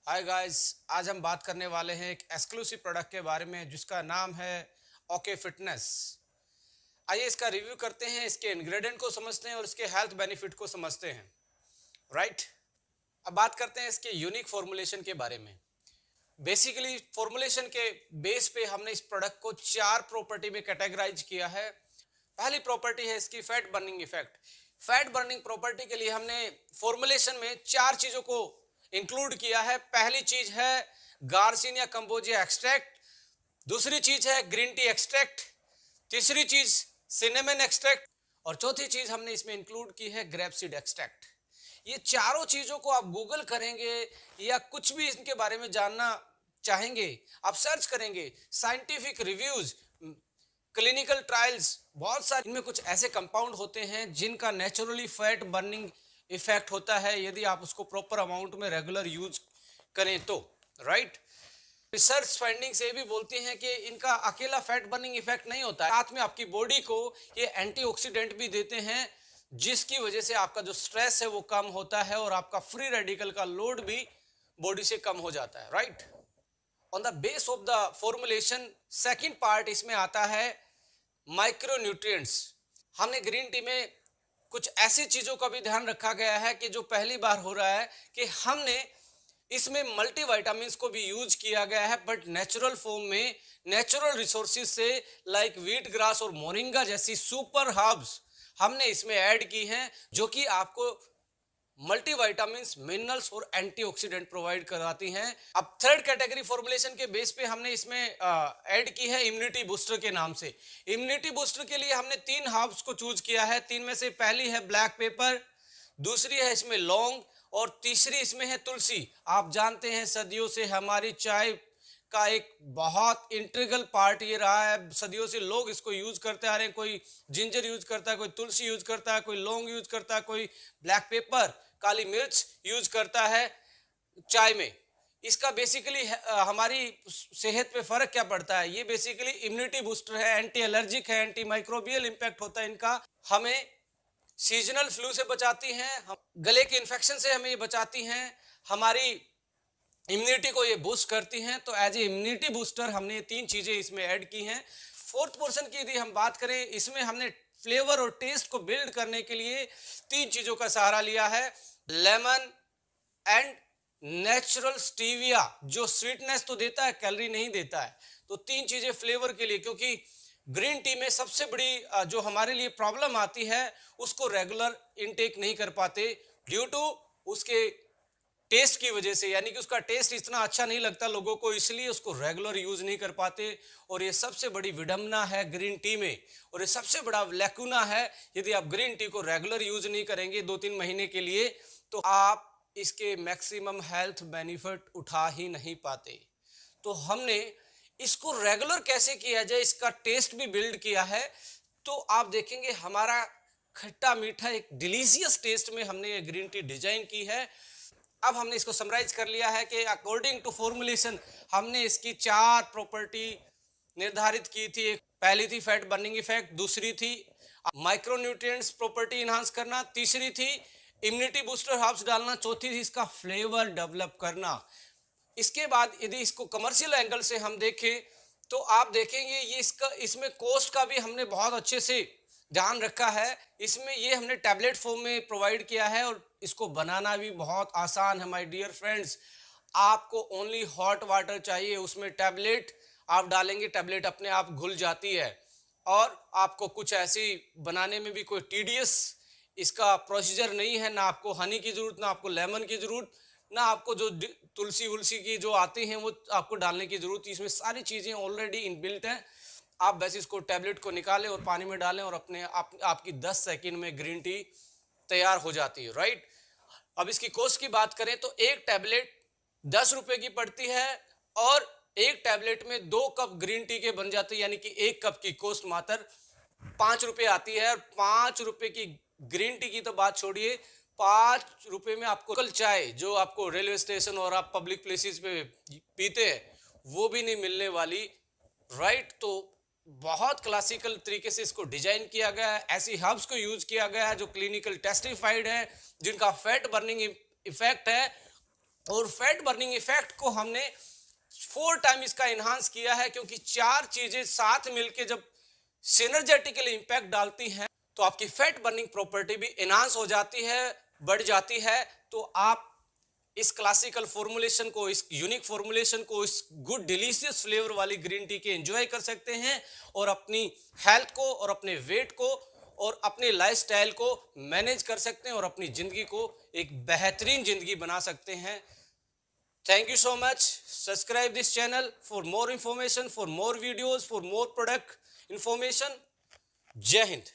Hi guys, आज हम बात करने वाले हैं एक एक्सक्लूसिव प्रोडक्ट के बारे में जिसका नाम है ओके फिटनेस। आइए इसका रिव्यू करते हैं, इसके इंग्रेडिएंट को समझते हैं और इसके हेल्थ बेनिफिट को समझते हैं। राइट। अब बात करते हैं इसके यूनिक फॉर्मुलेशन के बारे में। बेसिकली फॉर्मुलेशन के बेस पे हमने इस प्रोडक्ट को चार प्रॉपर्टी में कैटेगराइज किया है। पहली प्रॉपर्टी है इसकी fat burning effect. Fat burning property के लिए हमने फॉर्मुलेशन में चार चीजों को इंक्लूड किया है। पहली चीज है गार्सिनिया कंबोजिया एक्सट्रैक्ट, दूसरी चीज है ग्रीन टी एक्सट्रैक्ट, तीसरी चीज सिनेमन एक्सट्रैक्ट और चौथी चीज हमने इसमें इंक्लूड की है ग्रेपसीड एक्सट्रैक्ट। ये चारों चीजों को आप गूगल करेंगे या कुछ भी इनके बारे में जानना चाहेंगे, आप सर्च करेंगे, साइंटिफिक रिव्यूज, क्लिनिकल ट्रायल्स, बहुत सारे इनमें कुछ ऐसे कंपाउंड होते हैं जिनका नेचुरली फैट बर्निंग इफेक्ट होता है यदि आप उसको प्रॉपर अमाउंट में रेगुलर यूज करें तो। राइट। रिसर्च फाइंडिंग से भी बोलती हैं कि इनका अकेला फैट बर्निंग इफेक्ट नहीं होता है, साथ में आपकी बॉडी को ये एंटीऑक्सीडेंट भी देते हैं जिसकी वजह से आपका जो स्ट्रेस है वो कम होता है और आपका फ्री रेडिकल का लोड भी बॉडी से कम हो जाता है। Right. On the base of the formulation second part इसमें आता है माइक्रो न्यूट्रिएंट्स। हमने ग्रीन टी में कुछ ऐसी चीजों का भी ध्यान रखा गया है कि जो पहली बार हो रहा है कि हमने इसमें मल्टीविटामिन्स को भी यूज किया गया है बट नेचुरल फॉर्म में, नेचुरल रिसोर्सेज से, लाइक व्हीट ग्रास और मोरिंगा जैसी सुपर हर्ब्स हमने इसमें ऐड की हैं जो कि आपको मल्टीविटामिन्स, मिनरल्स और एंटीऑक्सीडेंट प्रोवाइड कराती हैं। अब थर्ड कैटेगरी फॉर्मुलेशन के बेस पे हमने इसमें ऐड की है इम्यूनिटी बूस्टर के नाम से। इम्यूनिटी बूस्टर के लिए हमने तीन हर्ब्स को चूज किया है। तीन में से पहली है ब्लैक पेपर, दूसरी है इसमें लौंग और तीसरी इसमें है तुलसी। आप जानते हैं सदियों से हमारी चाय का एक बहुत इंटीग्रल पार्ट ये रहा है, सदियों से लोग इसको यूज करते आ रहे हैं। कोई जिंजर यूज करता है, कोई तुलसी यूज करता है, कोई लौंग यूज करता है, कोई ब्लैक पेपर, काली मिर्च यूज करता है चाय में। इसका बेसिकली हमारी सेहत पे फर्क क्या पड़ता है? ये बेसिकली इम्यूनिटी बूस्टर है, एंटी एलर्जिक है, एंटी माइक्रोबियल इंपैक्ट होता है इनका। हमें सीजनल फ्लू से बचाती हैं, गले के इन्फेक्शन से हमें ये बचाती हैं, हमारी इम्यूनिटी को ये बूस्ट करती हैं। तो एज ए इम्यूनिटी बूस्टर हमने ये तीन चीजें इसमें ऐड की हैं। फोर्थ पोर्शन की यदि हम बात करें, इसमें हमने फ्लेवर और टेस्ट को बिल्ड करने के लिए तीन चीजों का सहारा लिया है। लेमन एंड नेचुरल स्टीविया, जो स्वीटनेस तो देता है, कैलोरी नहीं देता है। तो तीन चीजें फ्लेवर के लिए, क्योंकि ग्रीन टी में सबसे बड़ी जो हमारे लिए प्रॉब्लम आती है उसको रेगुलर इनटेक नहीं कर पाते ड्यू टू उसके टेस्ट की वजह से, यानी कि उसका टेस्ट इतना अच्छा नहीं लगता लोगों को, इसलिए उसको रेगुलर यूज नहीं कर पाते। और ये सबसे बड़ी विडंबना है ग्रीन टी में, और ये सबसे बड़ा लैकुना है। यदि आप ग्रीन टी को रेगुलर यूज नहीं करेंगे 2-3 महीने के लिए तो आप इसके मैक्सिमम हेल्थ बेनिफिट उठा ही नहीं पाते। तो हमने इसको रेगुलर कैसे किया जाए, इसका टेस्ट भी बिल्ड किया है। तो आप देखेंगे हमारा खट्टा मीठा एक डिलीशियस टेस्ट में हमने ये ग्रीन टी डिजाइन की है। अब हमने इसको समराइज कर लिया है कि अकॉर्डिंग टू फॉर्मुलेशन हमने इसकी चार प्रॉपर्टी निर्धारित की थी। पहली थी फैट बर्निंग इफेक्ट, दूसरी थी माइक्रोन्यूट्रिएंट्स प्रॉपर्टी इनहांस करना, तीसरी थी इम्यूनिटी बूस्टर हर्ब्स डालना, चौथी थी इसका फ्लेवर डेवलप करना। इसके बाद यदि इसको कमर्शियल एंगल से हम देखें तो आप देखेंगे ये इसमें कॉस्ट का भी हमने बहुत अच्छे से ध्यान रखा है। इसमें ये हमने टैबलेट फॉर्म में प्रोवाइड किया है और इसको बनाना भी बहुत आसान है माय डियर फ्रेंड्स। आपको ओनली हॉट वाटर चाहिए, उसमें टैबलेट आप डालेंगे, टैबलेट अपने आप घुल जाती है। और आपको कुछ ऐसी बनाने में भी कोई टीडियस इसका प्रोसीजर नहीं है, ना आपको हनी की जरूरत, ना आपको लेमन की जरूरत, ना आपको जो तुलसी उलसी की जो आती हैं वो आपको डालने की जरूरत। इसमें सारी चीजें ऑलरेडी इनबिल्ट हैं। आप बस इसको टैबलेट को निकालें और पानी में डालें और अपने आपकी 10 सेकंड में ग्रीन टी तैयार हो जाती है। राइट। अब इसकी कॉस्ट की बात करें तो एक टैबलेट 10 रुपए की पड़ती है और एक टैबलेट में 2 कप ग्रीन टी के बन जाते हैं, यानी कि एक कप की कॉस्ट मात्र 5 रुपए आती है। और 5 रुपए की ग्रीन टी की तो बात छोड़िए, 5 रुपए में आपको कल चाय जो आपको रेलवे स्टेशन और आप पब्लिक प्लेसेस पे पीते हैं वो भी नहीं मिलने वाली। राइट। तो बहुत क्लासिकल तरीके से इसको डिजाइन किया गया है, ऐसी हर्ब्स को यूज किया गया है जो क्लिनिकल टेस्टिफाइड है, जिनका फैट बर्निंग इफेक्ट है। और फैट बर्निंग इफेक्ट को हमने 4 टाइम इसका इन्हांस किया है, क्योंकि 4 चीजें साथ मिलकर जब सिनर्जेटिकली इंपैक्ट डालती हैं तो आपकी फैट बर्निंग प्रॉपर्टी भी इन्हांस हो जाती है, बढ़ जाती है। तो आप इस क्लासिकल फॉर्मुलेशन को, इस यूनिक फॉर्मुलेशन को, इस गुड डिलीशियस फ्लेवर वाली ग्रीन टी के एंजॉय कर सकते हैं और अपनी हेल्थ को और अपने वेट को और अपने लाइफस्टाइल को मैनेज कर सकते हैं और अपनी जिंदगी को एक बेहतरीन जिंदगी बना सकते हैं। Thank you so much. Subscribe this channel for more information, for more videos, for more product information. Jai Hind.